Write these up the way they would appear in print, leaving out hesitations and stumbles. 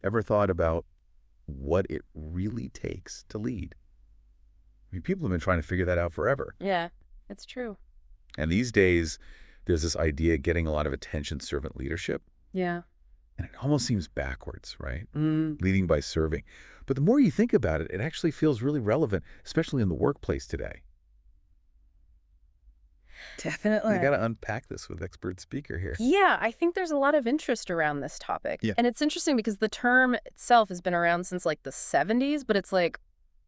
Ever thought about what it really takes to lead? I mean, people have been trying to figure that out forever. Yeah, it's true. And these days, there's this idea getting a lot of attention, servant leadership, Yeah. and it almost seems backwards, right? Leading by serving. But the more you think about it, it actually feels really relevant, especially in the workplace today. You Definitely. got to unpack this with expert speaker here. Yeah, I think there's a lot of interest around this topic. Yeah. And it's interesting because the term itself has been around since like the 70s, but it's like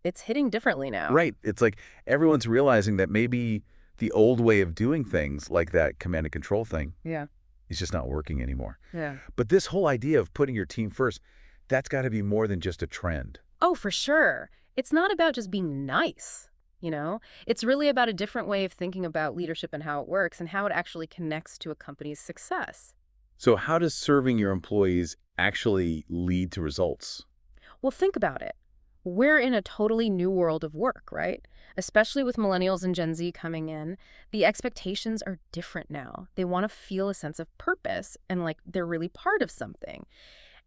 it's hitting differently now. Right. It's like everyone's realizing that maybe the old way of doing things, like that command and control thing, Yeah. is just not working anymore. Yeah. But this whole idea of putting your team first, that's got to be more than just a trend. Oh, for sure. It's not about just being nice, you know? It's really about a different way of thinking about leadership and how it works and how it actually connects to a company's success. So how does serving your employees actually lead to results? Well, think about it. We're in a totally new world of work, right? Especially with millennials and Gen Z coming in, the expectations are different now. They want to feel a sense of purpose and like they're really part of something.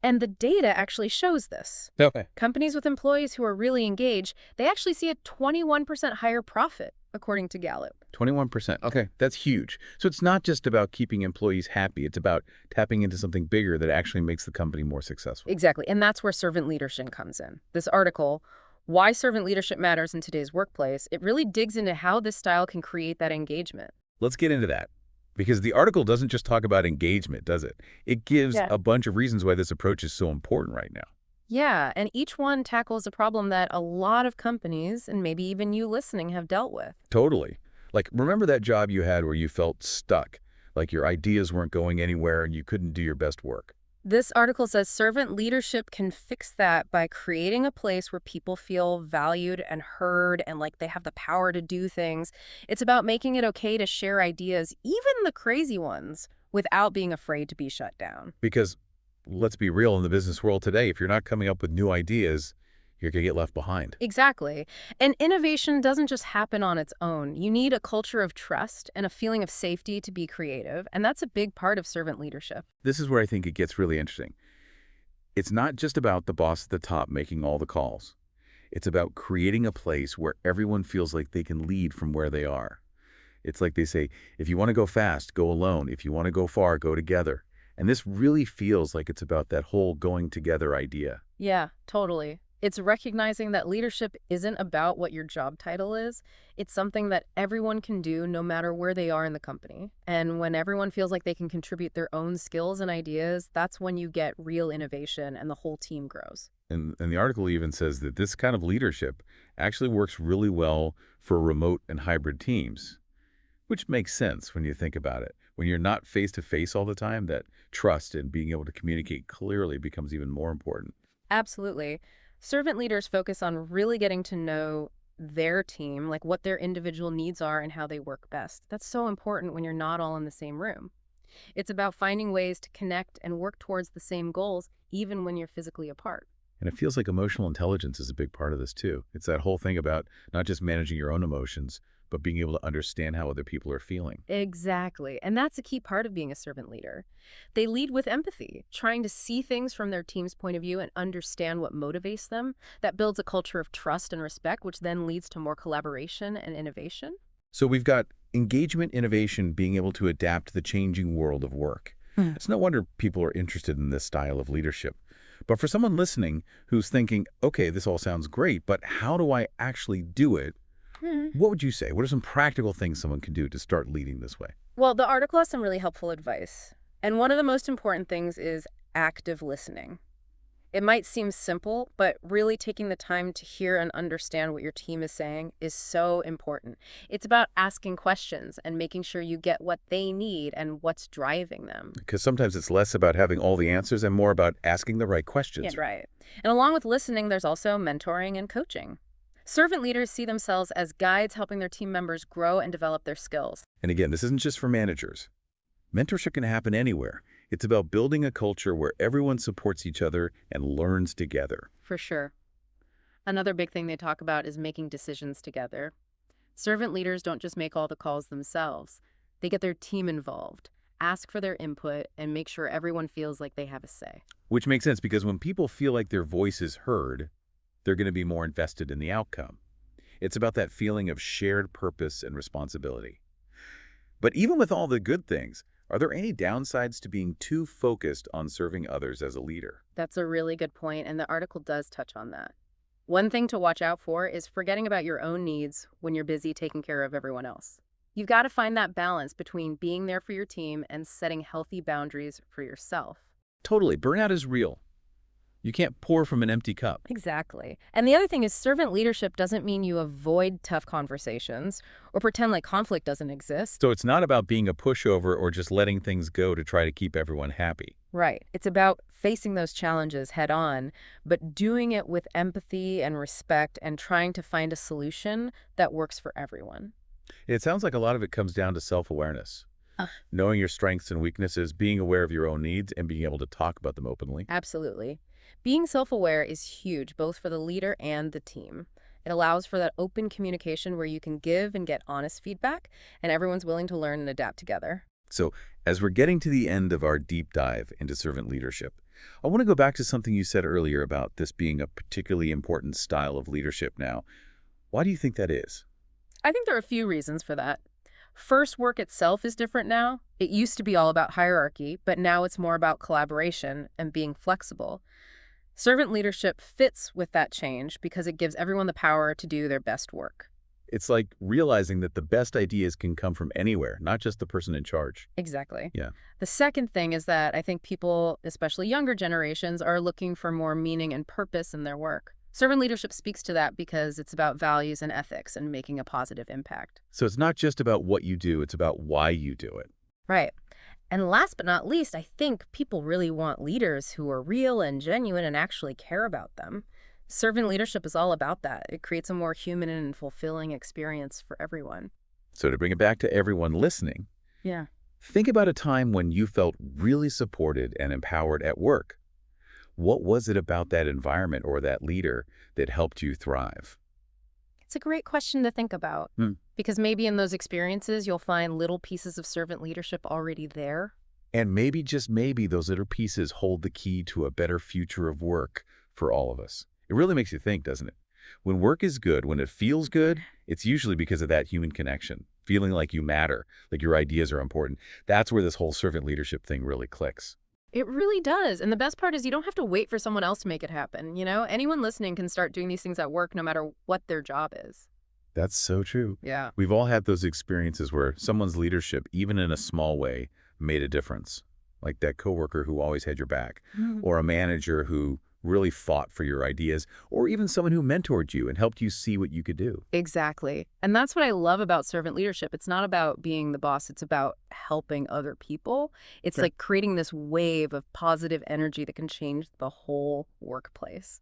And the data actually shows this. Okay. Companies with employees who are really engaged, they actually see a 21% higher profit, according to Gallup. 21%. Okay, that's huge. So it's not just about keeping employees happy. It's about tapping into something bigger that actually makes the company more successful. Exactly. And that's where servant leadership comes in. This article, Why Servant Leadership Matters in Today's Workplace, it really digs into how this style can create that engagement. Let's get into that. Because the article doesn't just talk about engagement, does it? It gives Yeah. a bunch of reasons why this approach is so important right now. Yeah, and each one tackles a problem that a lot of companies, and maybe even you listening, have dealt with. Totally. Like, remember that job you had where you felt stuck, like your ideas weren't going anywhere and you couldn't do your best work? This article says servant leadership can fix that by creating a place where people feel valued and heard and like they have the power to do things. It's about making it okay to share ideas, even the crazy ones, without being afraid to be shut down. Because let's be real, in the business world today, if you're not coming up with new ideas, you're going to get left behind. Exactly. And innovation doesn't just happen on its own. You need a culture of trust and a feeling of safety to be creative, and that's a big part of servant leadership. This is where I think it gets really interesting. It's not just about the boss at the top making all the calls. It's about creating a place where everyone feels like they can lead from where they are. It's like they say, if you want to go fast, go alone. If you want to go far, go together. And this really feels like it's about that whole going together idea. Yeah, totally. It's recognizing that leadership isn't about what your job title is. It's something that everyone can do no matter where they are in the company. And when everyone feels like they can contribute their own skills and ideas, that's when you get real innovation and the whole team grows. And the article even says that this kind of leadership actually works really well for remote and hybrid teams, which makes sense when you think about it. When you're not face-to-face all the time, that trust and being able to communicate clearly becomes even more important. Absolutely. Servant leaders focus on really getting to know their team, like what their individual needs are and how they work best. That's so important when you're not all in the same room. It's about finding ways to connect and work towards the same goals, even when you're physically apart. And it feels like emotional intelligence is a big part of this too. It's that whole thing about not just managing your own emotions, but being able to understand how other people are feeling. Exactly. And that's a key part of being a servant leader. They lead with empathy, trying to see things from their team's point of view and understand what motivates them. That builds a culture of trust and respect, which then leads to more collaboration and innovation. So we've got engagement, innovation, being able to adapt to the changing world of work. Hmm. It's no wonder people are interested in this style of leadership. But for someone listening who's thinking, okay, this all sounds great, but how do I actually do it? Hmm. What would you say? What are some practical things someone can do to start leading this way? Well, the article has some really helpful advice. And one of the most important things is active listening. It might seem simple, but really taking the time to hear and understand what your team is saying is so important. It's about asking questions and making sure you get what they need and what's driving them. Because sometimes it's less about having all the answers and more about asking the right Yeah, questions. right. And along with listening, there's also mentoring and coaching. Servant leaders see themselves as guides helping their team members grow and develop their skills. And again, this isn't just for managers. Mentorship can happen anywhere. It's about building a culture where everyone supports each other and learns together. For sure. Another big thing they talk about is making decisions together. Servant leaders don't just make all the calls themselves. They get their team involved. ask for their input, and make sure everyone feels like they have a say. Which makes sense because when people feel like their voice is heard, they're going to be more invested in the outcome. It's about that feeling of shared purpose and responsibility. But even with all the good things, are there any downsides to being too focused on serving others as a leader? That's a really good point, and the article does touch on that. One thing to watch out for is forgetting about your own needs when you're busy taking care of everyone else. You've got to find that balance between being there for your team and setting healthy boundaries for yourself. Totally. Burnout is real. You can't pour from an empty cup. Exactly. And the other thing is servant leadership doesn't mean you avoid tough conversations or pretend like conflict doesn't exist. So it's not about being a pushover or just letting things go to try to keep everyone happy. Right. It's about facing those challenges head on, but doing it with empathy and respect and trying to find a solution that works for everyone. It sounds like a lot of it comes down to self-awareness. Knowing your strengths and weaknesses, being aware of your own needs, and being able to talk about them openly. Absolutely. Being self-aware is huge, both for the leader and the team. It allows for that open communication where you can give and get honest feedback, and everyone's willing to learn and adapt together. So, as we're getting to the end of our deep dive into servant leadership, I want to go back to something you said earlier about this being a particularly important style of leadership now. Why do you think that is? I think there are a few reasons for that. First, work itself is different now. It used to be all about hierarchy, but now it's more about collaboration and being flexible. Servant leadership fits with that change because it gives everyone the power to do their best work. It's like realizing that the best ideas can come from anywhere, not just the person in charge. Exactly. Yeah. The second thing is that I think people, especially younger generations, are looking for more meaning and purpose in their work. Servant leadership speaks to that because it's about values and ethics and making a positive impact. So it's not just about what you do, it's about why you do it. Right. And last but not least, I think people really want leaders who are real and genuine and actually care about them. Servant leadership is all about that. It creates a more human and fulfilling experience for everyone. So to bring it back to everyone listening, Yeah. think about a time when you felt really supported and empowered at work. What was it about that environment or that leader that helped you thrive? It's a great question to think about because maybe in those experiences, you'll find little pieces of servant leadership already there. And maybe, just maybe, those little pieces hold the key to a better future of work for all of us. It really makes you think, doesn't it? When work is good, when it feels good, it's usually because of that human connection, feeling like you matter, like your ideas are important. That's where this whole servant leadership thing really clicks. It really does. And the best part is you don't have to wait for someone else to make it happen. Anyone listening can start doing these things at work no matter what their job is. That's so true. Yeah. We've all had those experiences where someone's leadership, even in a small way, made a difference. Like that coworker who always had your back, or a manager who really fought for your ideas, or even someone who mentored you and helped you see what you could do. Exactly. And that's what I love about servant leadership. It's not about being the boss. It's about helping other people. It's like creating this wave of positive energy that can change the whole workplace.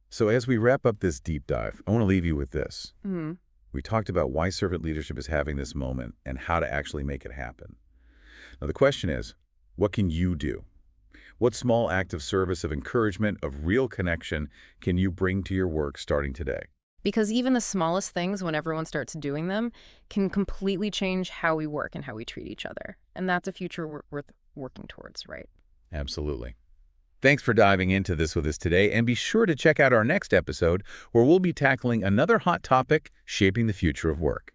So as we wrap up this deep dive, I want to leave you with this. Mm. We talked about why servant leadership is having this moment and how to actually make it happen. Now the question is, what can you do? What small act of service, of encouragement, of real connection can you bring to your work starting today? Because even the smallest things, when everyone starts doing them, can completely change how we work and how we treat each other. And that's a future we're worth working towards, right? Absolutely. Thanks for diving into this with us today, and be sure to check out our next episode where we'll be tackling another hot topic shaping the future of work.